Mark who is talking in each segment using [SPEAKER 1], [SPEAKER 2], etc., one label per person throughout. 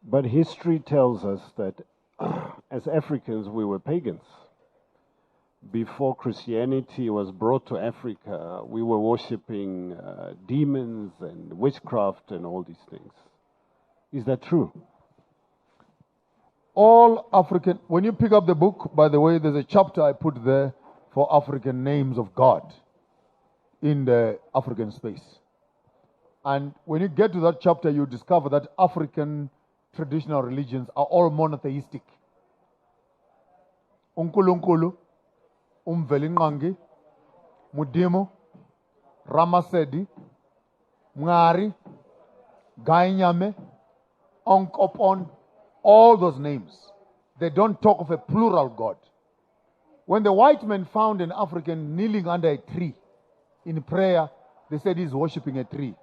[SPEAKER 1] But history tells us that as Africans, we were pagans. Before Christianity was brought to Africa, we were worshipping demons and witchcraft and all these things. Is that true?
[SPEAKER 2] All African, when you pick up the book, by the way, there's a chapter I put there for African names of God in the African space. And when you get to that chapter, you discover that African traditional religions are all monotheistic. uNkulunkulu, uMvelinqangi, Mudimu, Ramasedi, Mngari, Gainyame, Onkopon, all those names. They don't talk of a plural God. When the white men found an African kneeling under a tree in prayer, they said he's worshipping a tree.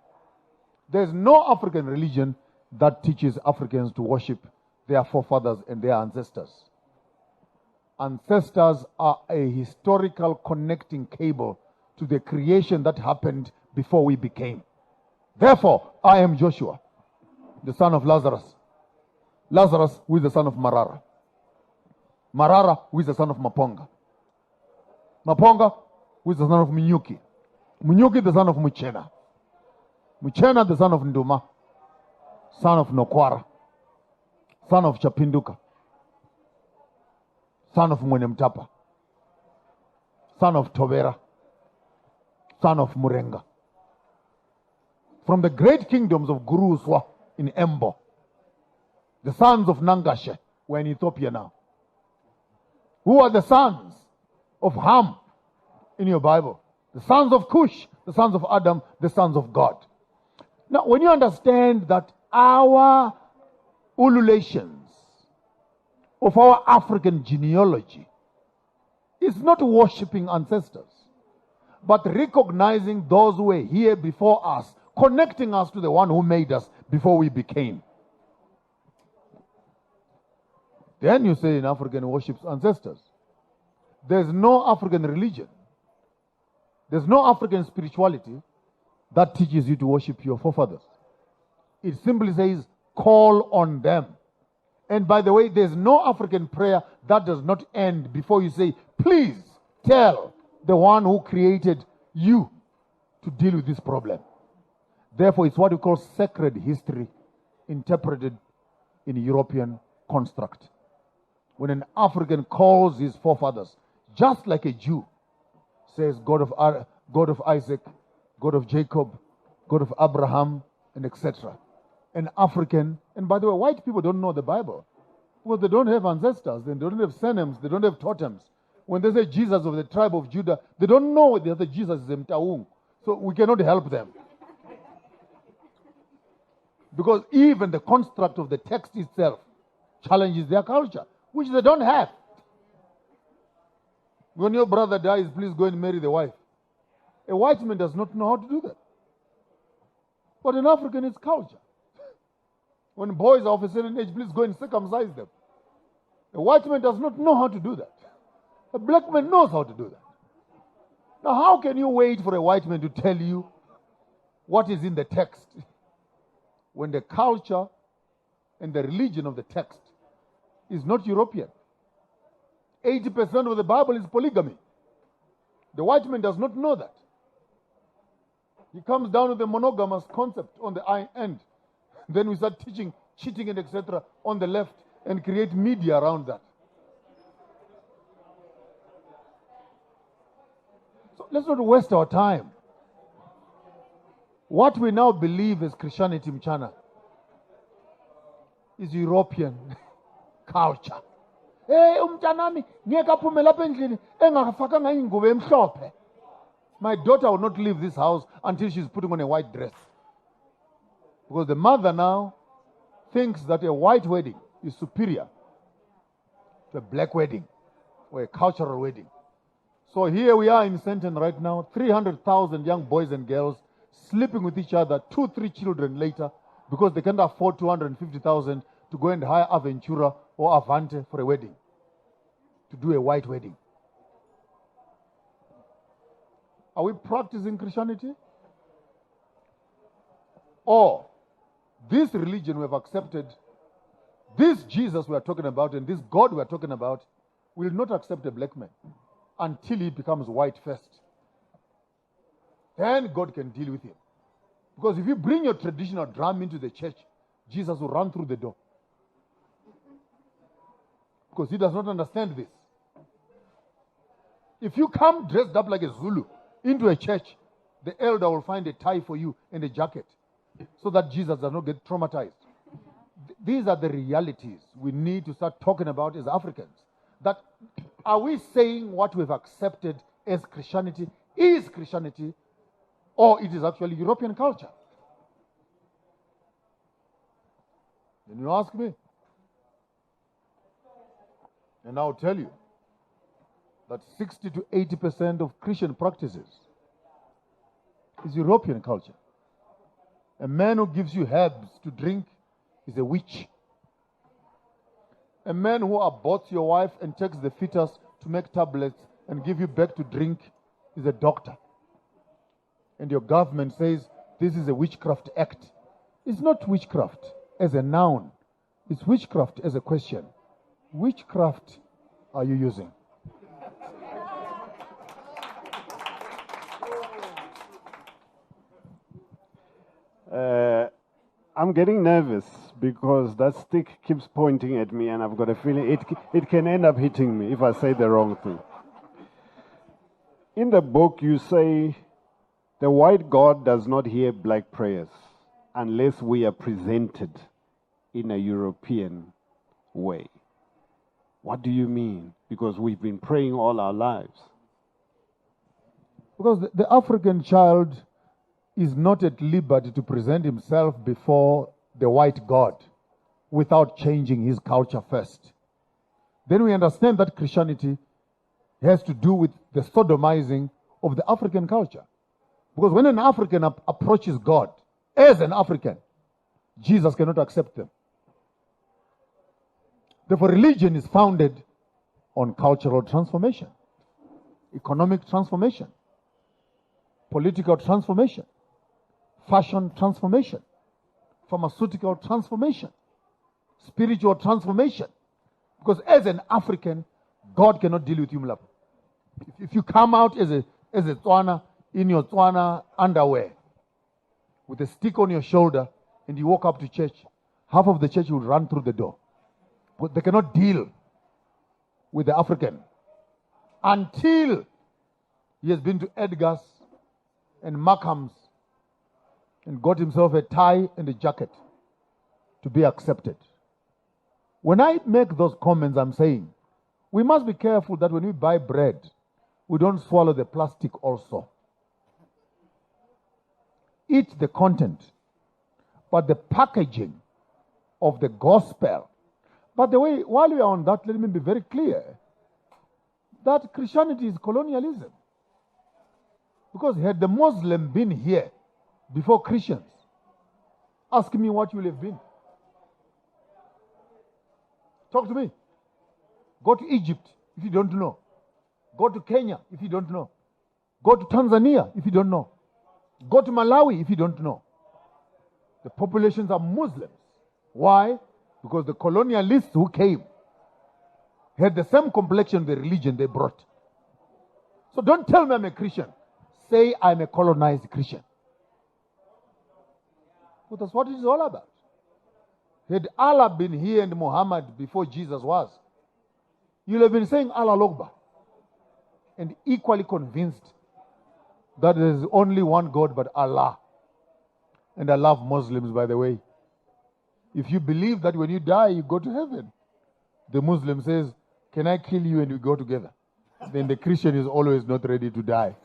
[SPEAKER 2] There's no African religion that teaches Africans to worship their forefathers and their ancestors. Ancestors are a historical connecting cable to the creation that happened before we became. Therefore, I am Joshua, the son of Lazarus. Lazarus, who is the son of Marara. Marara, who is the son of Maponga. Maponga, who is the son of Munyuki. Munyuki, the son of Muchena. Muchena, the son of Nduma. Son of Nokwara. Son of Chapinduka. Son of Mwenemtapa. Son of Tobera. Son of Murenga. From the great kingdoms of Guruswa in Embo, the sons of Nangashe were in Ethiopia now. Who are the sons of Ham in your Bible? The sons of Cush, the sons of Adam, the sons of God. Now, when you understand that our ululations of our African genealogy is not worshipping ancestors, but recognizing those who were here before us, connecting us to the one who made us before we became. Then you say in African worships ancestors. There's no African religion. There's no African spirituality that teaches you to worship your forefathers. It simply says, call on them. And by the way, there's no African prayer that does not end before you say, please tell the one who created you to deal with this problem. Therefore, it's what we call sacred history interpreted in European construct. When an African calls his forefathers, just like a Jew says God of Isaac, God of Jacob, God of Abraham, and etc. An African, and by the way, white people don't know the Bible. Well, they don't have ancestors, they don't have surnames, they don't have totems. When they say Jesus of the tribe of Judah, they don't know the other Jesus is Mtaung. So we cannot help them. Because even the construct of the text itself challenges their culture, which they don't have. When your brother dies, please go and marry the wife. A white man does not know how to do that. But in African, it's culture. When boys are of a certain age, please go and circumcise them. A white man does not know how to do that. A black man knows how to do that. Now, how can you wait for a white man to tell you what is in the text when the culture and the religion of the text is not European? 80% of the Bible is polygamy. The white man does not know that. He comes down with the monogamous concept on the end. Then we start teaching cheating and etc. on the left and create media around that. So let's not waste our time. What we now believe as Christianity, Mchana, is European culture. Hey, umtanami, ngiyekaphumela apha endlini engafakanga ingubo emhlophe. My daughter will not leave this house until she's putting on a white dress. Because the mother now thinks that a white wedding is superior to a black wedding or a cultural wedding. So here we are in Sandton right now, 300,000 young boys and girls sleeping with each other, 2-3 children later, because they can't afford 250,000 to go and hire Aventura or Avante for a wedding, to do a white wedding. Are we practicing Christianity? Or this religion we have accepted This Jesus we are talking about and this God we are talking about will not accept a black man until he becomes white first. Then God can deal with him. Because if you bring your traditional drum into the church, Jesus will run through the door. Because he does not understand this. If you come dressed up like a Zulu into a church, the elder will find a tie for you and a jacket so that Jesus does not get traumatized. These are the realities we need to start talking about as Africans. That are we saying what we've accepted as Christianity is Christianity, or it is actually European culture? Then you ask me. And I'll tell you that 60 to 80% of Christian practices is European culture. A man who gives you herbs to drink is a witch. A man who aborts your wife and takes the fetus to make tablets and give you back to drink is a doctor. And your government says this is a witchcraft act. It's not witchcraft as a noun. It's witchcraft as a question. Which craft are you using?
[SPEAKER 1] I'm getting nervous because that stick keeps pointing at me and I've got a feeling it can end up hitting me if I say the wrong thing. In the book you say the white God does not hear black prayers unless we are presented in a European way. What do you mean? Because we've been praying all our lives.
[SPEAKER 2] Because the African child is not at liberty to present himself before the white God without changing his culture first. Then we understand that Christianity has to do with the sodomizing of the African culture. Because when an African approaches God as an African, Jesus cannot accept them. Therefore, religion is founded on cultural transformation, economic transformation, political transformation, fashion transformation, pharmaceutical transformation, spiritual transformation. Because as an African, God cannot deal with you, Mlapo. If you come out as a Tswana in your Tswana underwear with a stick on your shoulder and you walk up to church, half of the church will run through the door. But they cannot deal with the African until he has been to Edgar's and Markham's and got himself a tie and a jacket to be accepted. When I make those comments, I'm saying we must be careful that when we buy bread, we don't swallow the plastic also. Eat the content, but the packaging of the gospel. By the way, while we are on that, let me be very clear that Christianity is colonialism. Because had the Muslim been here before Christians, ask me what you will have been. Talk to me. Go to Egypt if you don't know. Go to Kenya if you don't know. Go to Tanzania if you don't know. Go to Malawi if you don't know. The populations are Muslims. Why? Because the colonialists who came had the same complexion, the religion they brought. So don't tell me I'm a Christian. Say I'm a colonized Christian. Well, that's what it is all about. Had Allah been here and Muhammad before Jesus was, you'll have been saying Allah Akbar and equally convinced that there is only one God but Allah. And I love Muslims, by the way. If you believe that when you die, you go to heaven, the Muslim says, can I kill you and we go together? Then the Christian is always not ready to die.